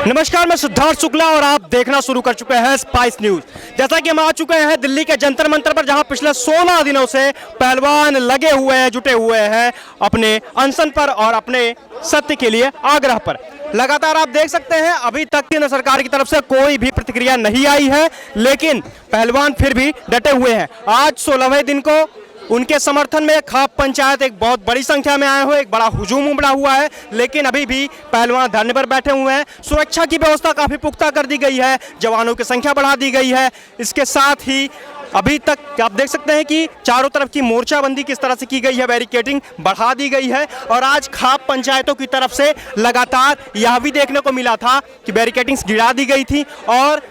नमस्कार, मैं सिद्धार्थ शुक्ला और आप देखना शुरू कर चुके हैं स्पाइस न्यूज। जैसा कि हम आ चुके हैं दिल्ली के जंतर मंतर पर, जहां पिछले 16 दिनों से पहलवान लगे हुए हैं, जुटे हुए हैं अपने अनशन पर और अपने सत्य के लिए आग्रह पर। लगातार आप देख सकते हैं अभी तक केंद्र सरकार की तरफ से कोई भी प्रतिक्रिया नहीं आई है, लेकिन पहलवान फिर भी डटे हुए हैं। आज 16वें दिन को उनके समर्थन में खाप पंचायत एक बहुत बड़ी संख्या में आए हुए, एक बड़ा हुजूम उमड़ा हुआ है, लेकिन अभी भी पहलवान धरने पर बैठे हुए हैं। सुरक्षा की व्यवस्था काफ़ी पुख्ता कर दी गई है, जवानों की संख्या बढ़ा दी गई है। इसके साथ ही अभी तक आप देख सकते हैं कि चारों तरफ की मोर्चाबंदी किस तरह से की गई है, बैरिकेडिंग बढ़ा दी गई है। और आज खाप पंचायतों की तरफ से लगातार यह भी देखने को मिला था कि बैरिकेडिंग्स गिरा दी गई थी और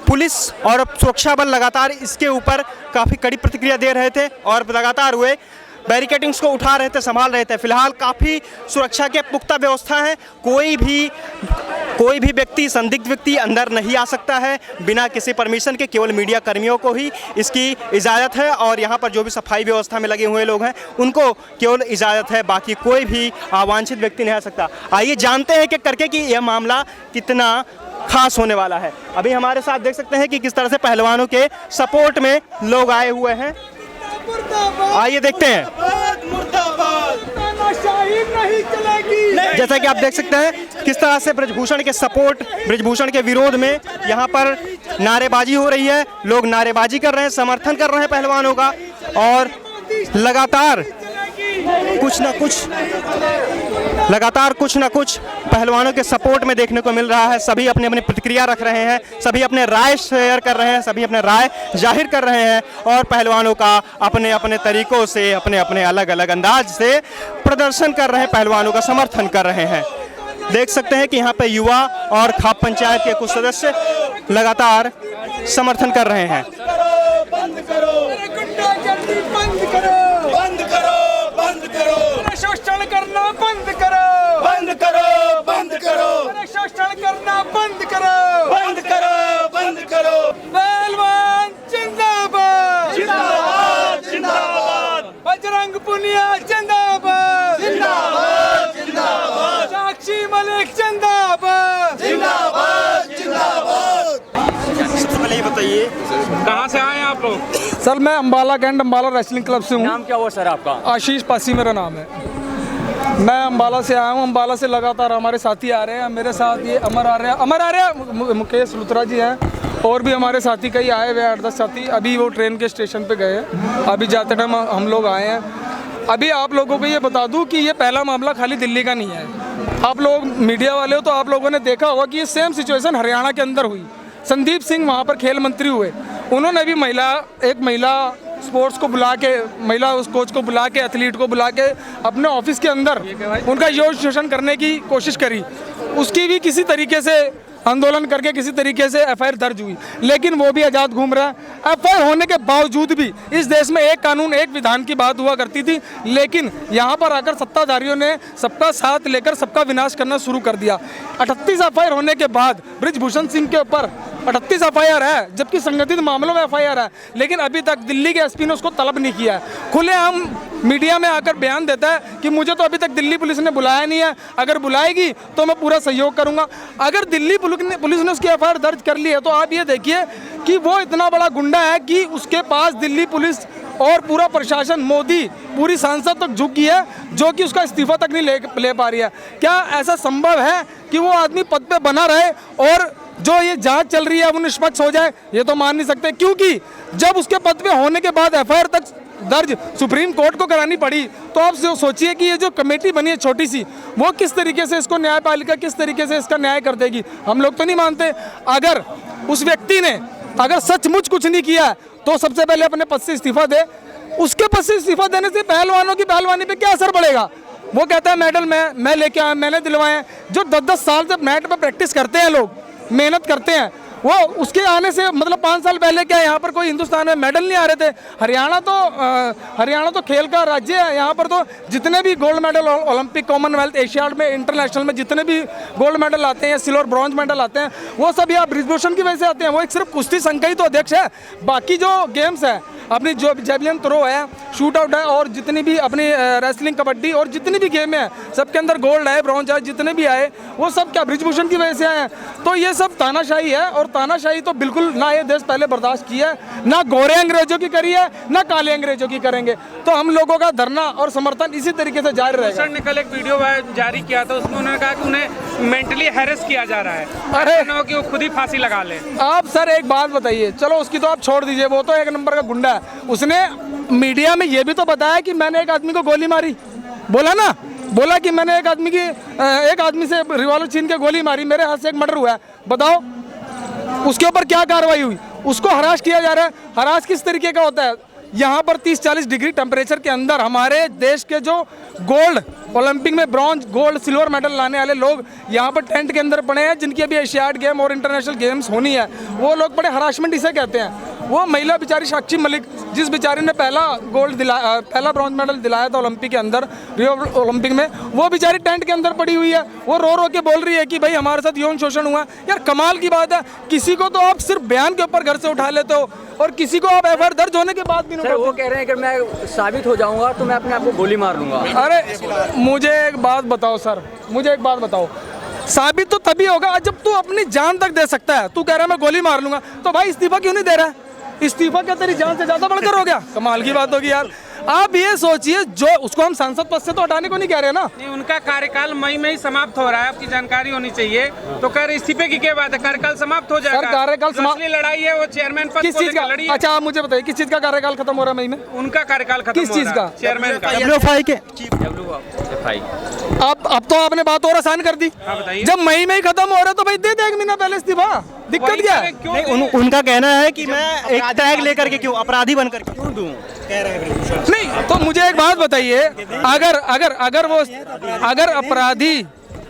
पुलिस और सुरक्षा बल लगातार इसके ऊपर काफ़ी कड़ी प्रतिक्रिया दे रहे थे और लगातार हुए बैरिकेडिंग्स को उठा रहे थे, संभाल रहे थे। फिलहाल काफ़ी सुरक्षा के पुख्ता व्यवस्था है, कोई भी व्यक्ति, संदिग्ध व्यक्ति अंदर नहीं आ सकता है बिना किसी परमिशन के। केवल मीडिया कर्मियों को ही इसकी इजाज़त है और यहाँ पर जो भी सफाई व्यवस्था में लगे हुए लोग हैं उनको केवल इजाज़त है, बाकी कोई भी अवांछित व्यक्ति नहीं आ सकता। आइए जानते हैं कि करके कि यह मामला कितना खास होने वाला है। अभी हमारे साथ देख सकते हैं कि किस तरह से पहलवानों के सपोर्ट में लोग आए हुए हैं। आइए देखते हैं। जैसा कि आप देख सकते हैं किस तरह से ब्रजभूषण के सपोर्ट, ब्रजभूषण के विरोध में यहाँ पर नारेबाजी हो रही है। लोग नारेबाजी कर रहे हैं, समर्थन कर रहे हैं पहलवानों का और लगातार कुछ ना कुछ पहलवानों के सपोर्ट में देखने को मिल रहा है। सभी अपनी अपनी प्रतिक्रिया रख रहे हैं, सभी अपने राय शेयर कर रहे हैं, सभी अपने राय जाहिर कर रहे हैं और पहलवानों का अपने अपने तरीकों से, अपने अपने अलग अलग अंदाज से प्रदर्शन कर रहे हैं, पहलवानों का समर्थन कर रहे हैं। देख सकते हैं कि यहाँ पे युवा और खाप पंचायत के कुछ सदस्य लगातार समर्थन कर रहे हैं। शोषण करना बंद करो, बंद करो, बंद करो, शोषण करना बंद करो, बंद करो, बंद करो। पहलवान जिंदाबाद, जिंदाबाद, जिंदाबाद। बजरंग पुनिया जिंदाबाद, जिंदाबाद, जिंदाबाद। साक्षी मलिक जिंदाबाद, जिंदाबाद, जिंदाबाद। सबसे पहले ये बताइए कहाँ से आए आप लोग? सर मैं Ambala Cantt Ambala wrestling club से हूँ। नाम क्या हुआ सर आपका? आशीष पासी मेरा नाम है। मैं अम्बाला से आया हूँ। अम्बाला से लगातार हमारे साथी आ रहे हैं। मेरे साथ ये अमर आर्य, मुकेश लुथरा जी हैं और भी हमारे साथी कई आए हुए 8-10 साथी। अभी वो ट्रेन के स्टेशन पे गए हैं, अभी जाते टाइम हम लोग आए हैं। अभी आप लोगों को ये बता दूँ कि ये पहला मामला खाली दिल्ली का नहीं है। आप लोग मीडिया वाले हो तो आप लोगों ने देखा होगा कि ये सेम सिचुएशन हरियाणा के अंदर हुई। संदीप सिंह वहाँ पर खेल मंत्री हुए, उन्होंने भी एक महिला स्पोर्ट्स को बुला के, महिला उस कोच को बुला के, एथलीट को बुला के अपने ऑफिस के अंदर उनका यौन शोषण करने की कोशिश करी। उसकी भी किसी तरीके से आंदोलन करके किसी तरीके से एफआईआर दर्ज हुई, लेकिन वो भी आज़ाद घूम रहा है। एफआईआर होने के बावजूद भी इस देश में एक कानून एक विधान की बात हुआ करती थी, लेकिन यहाँ पर आकर सत्ताधारियों ने सबका साथ लेकर सबका विनाश करना शुरू कर दिया। 38 एफआईआर होने के बाद ब्रजभूषण सिंह के ऊपर 38 एफआईआर है, जबकि संगठित मामलों में एफआईआर है, लेकिन अभी तक दिल्ली के एसपी ने उसको तलब नहीं किया है। खुलेआम मीडिया में आकर बयान देता है कि मुझे तो अभी तक दिल्ली पुलिस ने बुलाया नहीं है, अगर बुलाएगी तो मैं पूरा सहयोग करूंगा। अगर दिल्ली पुलिस ने उसकी एफआईआर दर्ज कर ली है तो आप ये देखिए कि वो इतना बड़ा गुंडा है कि उसके पास दिल्ली पुलिस और पूरा प्रशासन, मोदी, पूरी संसद तक झुक गई है, जो कि उसका इस्तीफा तक नहीं ले पा रही है। क्या ऐसा संभव है कि वो आदमी पद पे बना रहे और जो ये जांच चल रही है वो निष्पक्ष हो जाए? ये तो मान नहीं सकते, क्योंकि जब उसके पद पे होने के बाद एफआईआर तक दर्ज सुप्रीम कोर्ट को करानी पड़ी, तो आप सोचिए कि ये जो कमेटी बनी है छोटी सी, वो किस तरीके से इसको न्यायपालिका किस तरीके से इसका न्याय कर देगी। हम लोग तो नहीं मानते। अगर उस व्यक्ति ने अगर सचमुच कुछ नहीं किया तो सबसे पहले अपने पद से इस्तीफा दे। उसके पद से इस्तीफा देने से पहलवानों की पहलवानी पे क्या असर पड़ेगा? वो कहता है मेडल मैं लेके आया, मैंने दिलवाए हैं। जो 10-10 साल से मैट पर प्रैक्टिस करते हैं, लोग मेहनत करते हैं, वो उसके आने से मतलब 5 साल पहले क्या यहाँ पर कोई हिंदुस्तान में मेडल नहीं आ रहे थे? हरियाणा तो खेल का राज्य है। यहाँ पर तो जितने भी gold medal Olympic, Commonwealth, Asiad में, इंटरनेशनल में जितने भी गोल्ड मेडल आते हैं, सिल्वर ब्रॉन्ज मेडल आते हैं, वो सब यहाँ ब्रिजभूषण की वजह से आते हैं। वो एक सिर्फ कुश्ती संघ का ही तो अध्यक्ष है। बाकी जो गेम्स है अपनी जो जेवलिन थ्रो है, शूट आउट है, और जितनी भी अपनी रेसलिंग, कबड्डी और जितनी भी गेम है सबके अंदर गोल्ड है, ब्रॉन्ज है, जितने भी आए वो सब क्या बृजभूषण की वजह से आए हैं। तो ये सब तानाशाही है, और तानाशाही तो बिल्कुल ना ये देश पहले बर्दाश्त किया है, ना गोरे अंग्रेजों की करी है, ना काले अंग्रेजों की करेंगे। तो हम लोगों का धरना और समर्थन इसी तरीके से जारी रहेगा। सर ने कल एक वीडियो जारी किया था, उसमें उन्होंने कहा कि उन्हें मेंटली हैरेस किया जा रहा है, अरे ना कि वो खुद ही फांसी लगा ले। आप सर एक बात बताइए, चलो उसकी तो आप छोड़ दीजिए, वो तो एक नंबर का गुंडा है। उसने मीडिया में ये भी तो बताया कि मैंने एक आदमी को गोली मारी, बोला ना, बोला कि मैंने एक आदमी से रिवॉल्वर छीन के गोली मारी, मेरे हाथ से एक मर्डर हुआ है। बताओ उसके ऊपर क्या कार्रवाई हुई? उसको हरास किया जा रहा है। हरास किस तरीके का होता है? यहाँ पर 30-40 डिग्री टेम्परेचर के अंदर हमारे देश के जो गोल्ड ओलंपिक में ब्रॉन्ज, गोल्ड, सिल्वर मेडल लाने वाले लोग यहाँ पर टेंट के अंदर पड़े हैं, जिनकी अभी एशियाड गेम और इंटरनेशनल गेम्स होनी है। वो लोग बड़े हरासमेंट इसे कहते हैं। वो महिला बेचारी साक्षी मलिक, जिस बेचारी ने पहला ब्रॉन्ज मेडल दिलाया था ओलंपिक के अंदर, रियो ओलंपिक में, वो बेचारी टेंट के अंदर पड़ी हुई है। वो रो रो के बोल रही है कि भाई हमारे साथ यौन शोषण हुआ। यार कमाल की बात है, किसी को तो आप सिर्फ बयान के ऊपर घर से उठा लेते हो, और किसी को आप एफआईआर दर्ज होने के बाद भी नहीं सर, वो कह रहे हैं कि मैं साबित हो जाऊंगा तो मैं अपने आप को गोली मार लूंगा। अरे मुझे एक बात बताओ सर, मुझे एक बात बताओ, साबित तो तभी होगा जब तू अपनी जान तक दे सकता है। तू कह रहा है मैं गोली मार लूंगा, तो भाई इस्तीफा क्यों नहीं दे रहा है? इस्तीफा क्या तेरी जान से ज्यादा बढ़कर हो गया? कमाल की बात होगी यार। आप ये सोचिए, जो उसको हम सांसद पद से तो हटाने को नहीं कह रहे ना। नहीं, उनका कार्यकाल मई में ही समाप्त हो रहा है, आपकी जानकारी होनी चाहिए। तो कह रहे इस्तीफे की क्या बात है, कार्यकाल समाप्त हो जाएगा। सर कार्यकाल समाप्त, लड़ाई है वो चेयरमैन पद किस को चीज लेकर का? लड़ी है। अच्छा आप मुझे बताइए किस चीज का कार्यकाल खत्म हो रहा है मई में? उनका कार्यकाल खत्म किस हो चीज रहा का? है, चेयरमैन का। WFI के अब तो आपने बात और आसान कर दी। हाँ, बताइए। जब मई में ही खत्म हो रहा है तो भाई दे दे एक महीना पहले इस्तीफा, दिक्कत क्या है? क्यों नहीं, उनका कहना है कि मैं एक टैग लेकर के क्यों, अपराधी बनकर के क्यों दूं, कह रहे हैं। नहीं तो मुझे एक बात बताइए,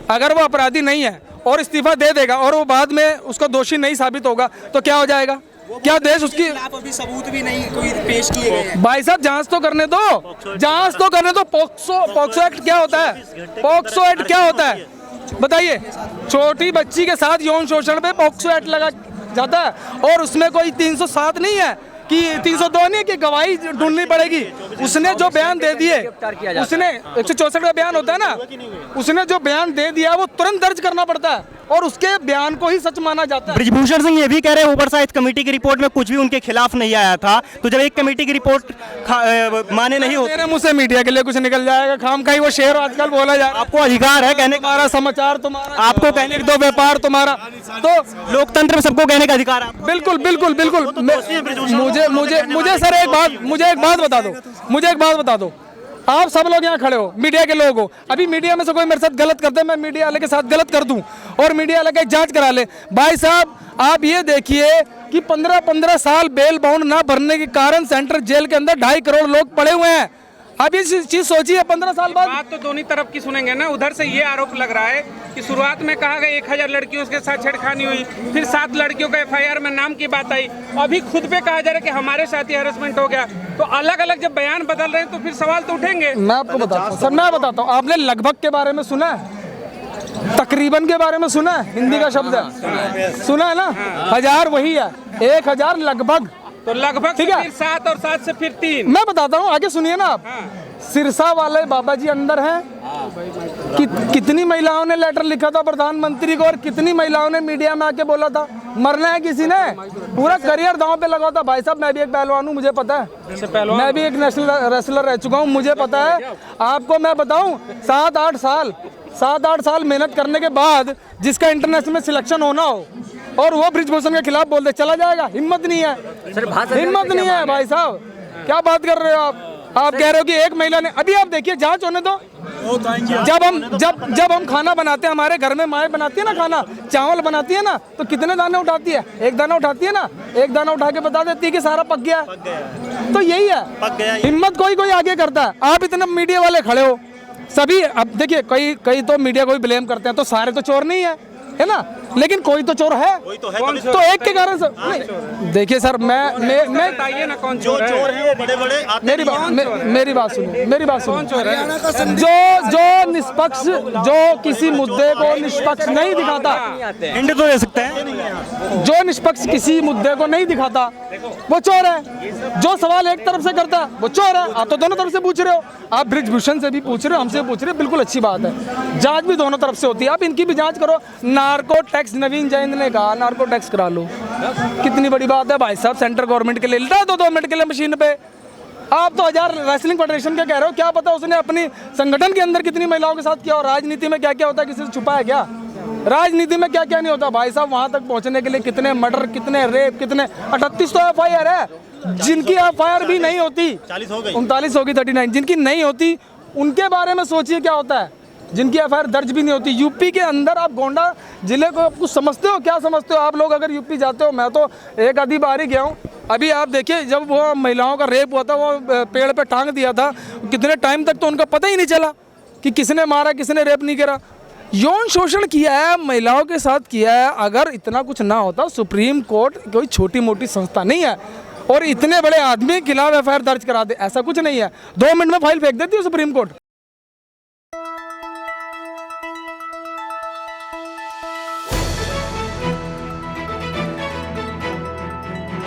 अगर वो अपराधी नहीं है और इस्तीफा दे देगा और वो बाद में उसका दोषी नहीं साबित होगा तो क्या हो जाएगा? क्या देश उसकी अभी सबूत भी नहीं कोई पेश किए गए हैं। भाई साहब जांच तो करने दो, जांच तो करने दो। पॉक्सो एक्ट क्या होता है? पॉक्सो एक्ट क्या होता है बताइए? छोटी बच्ची के साथ यौन शोषण पे पॉक्सो एक्ट लगा जाता है, और उसमें कोई 307 नहीं है कि 302 नहीं है कि गवाही ढूंढनी पड़ेगी। उसने जो बयान दे दिए, उसने 164 का बयान होता है ना, उसने जो बयान दे दिया वो तुरंत दर्ज करना पड़ता है, और उसके बयान को ही सच माना जाता है। बृजभूषण सिंह ये भी कह रहे हैं ओवरसाइज कमेटी की रिपोर्ट में कुछ भी उनके खिलाफ नहीं आया था, तो जब एक कमेटी की रिपोर्ट माने नहीं होती, मेरे मुंह से मीडिया के लिए कुछ निकल जाएगा, खाम खाई वो शेर आजकल बोला जा रहा है। आपको अधिकार है कहने का, तुम्हारा समाचार तुम्हारा, आपको कहने दो व्यापार तुम्हारा, तो लोकतंत्र में सबको कहने का अधिकार है। बिल्कुल बिल्कुल बिल्कुल। मुझे सर एक बात बता दो, आप सब लोग यहाँ खड़े हो, मीडिया के लोग हो, अभी मीडिया में से कोई मेरे साथ गलत करते मैं मीडिया वाले के साथ गलत कर दूं और मीडिया वाले की जांच करा ले। भाई साहब आप ये देखिए कि 15-15 साल बेल बाउंड ना भरने के कारण सेंट्रल जेल के अंदर 2.5 करोड़ लोग पड़े हुए हैं। अब ये चीज सोचिए 15 साल बाद। बात तो दोनों तरफ की सुनेंगे ना। उधर से ये आरोप लग रहा है कि शुरुआत में कहा गया 1000 लड़कियों के साथ छेड़खानी हुई, फिर 7 लड़कियों का FIR में नाम की बात आई, अभी खुद पे कहा जा रहा है कि हमारे साथ ही हैरेसमेंट हो गया। तो अलग अलग जब बयान बदल रहे हैं तो फिर सवाल तो उठेंगे। मैं आपको बताता हूँ सर, मैं बताता हूँ, आपने लगभग के बारे में सुना है? तकरीबन के बारे में सुना है? हिंदी का शब्द है, सुना है ना? 1000 वही है, 1000 लगभग, तो लगभग ठीक है। फिर 7 और 7 से फिर 3। मैं बताता हूँ, आगे सुनिए ना आप। सिरसा वाले बाबा जी अंदर हैं। कितनी महिलाओं ने लेटर लिखा था प्रधानमंत्री को, और कितनी महिलाओं ने मीडिया में आके बोला था मरना है किसी ने, पूरा करियर दांव पे लगा था। भाई साहब मैं भी एक पहलवान हूँ, मुझे पता है, मैं भी एक नेशनल रेसलर रह चुका हूँ, मुझे पता है। आपको मैं बताऊँ 7-8 साल मेहनत करने के बाद जिसका इंटरनेशनल में सिलेक्शन होना हो और वो बृजभूषण के खिलाफ बोल दे चला जाएगा, हिम्मत नहीं है, हिम्मत नहीं है। भाई साहब क्या बात कर रहे हो आप कह रहे हो कि एक महिला ने, अभी आप देखिए जांच होने दो। जब हम खाना बनाते हैं, हमारे घर में माएँ बनाती है ना खाना, चावल बनाती है ना, तो कितने दाने उठाती है? एक दाना उठाती है ना, एक दाना उठा के बता देती है कि सारा पक गया है। तो यही है, हिम्मत कोई आगे करता है। आप इतने मीडिया वाले खड़े हो सभी, अब देखिए कई तो मीडिया को भी ब्लेम करते हैं, तो सारे तो चोर नहीं है, है ना, लेकिन कोई तो चोर है, कौन तो एक के कारण से नहीं। देखिए सर, मैं बताइए ना कौन चोर है? मेरी बात सुनिए, जो निष्पक्ष, जो किसी मुद्दे को निष्पक्ष नहीं दिखाता, हिंट तो दे सकते हैं, जो निष्पक्ष किसी मुद्दे को नहीं दिखाता वो चोर है। जो सवाल एक तरफ से करता है वो चोर है। आप तो दोनों तरफ से पूछ रहे हो, आप ब्रिजभूषण से भी पूछ रहे हो, हमसे पूछ रहे हो, बिल्कुल अच्छी बात है। जांच भी दोनों तरफ से होती है, आप इनकी भी जांच करो। नार्को टैक्स, नवीन जैन ने कहा नार्को टैक्स करा लो, कितनी बड़ी बात है भाई साहब। सेंट्रल गवर्नमेंट के लिए लेता है 2-2 मिनट के लिए मशीन पे। आप तो 1000 रेसलिंग फेडरेशन के कह रहे हो, क्या पता उसने अपनी संगठन के अंदर कितनी महिलाओं के साथ किया। और राजनीति में क्या क्या होता है, किसी से छुपा है क्या? राजनीति में क्या क्या नहीं होता भाई साहब। वहां तक पहुंचने के लिए कितने मर्डर, कितने रेप, कितने 38 तो FIR है, जिनकी FIR भी नहीं होती 39 होगी 39, जिनकी नहीं होती उनके बारे में सोचिए क्या होता है, जिनकी FIR दर्ज भी नहीं होती। यूपी के अंदर आप गोंडा जिले को कुछ समझते हो, क्या समझते हो आप लोग? अगर यूपी जाते हो, मैं तो एक आधी बार ही गया हूँ। अभी आप देखिए, जब वो महिलाओं का रेप हुआ था, वो पेड़ पे टांग दिया था, कितने टाइम तक तो उनका पता ही नहीं चला कि किसने मारा, किसने रेप नहीं करा। यौन शोषण किया है, महिलाओं के साथ किया है। अगर इतना कुछ ना होता, सुप्रीम कोर्ट कोई छोटी मोटी संस्था नहीं है और इतने बड़े आदमी के खिलाफ FIR दर्ज करा दे, ऐसा कुछ नहीं है। 2 मिनट में फाइल फेंक देती है सुप्रीम कोर्ट।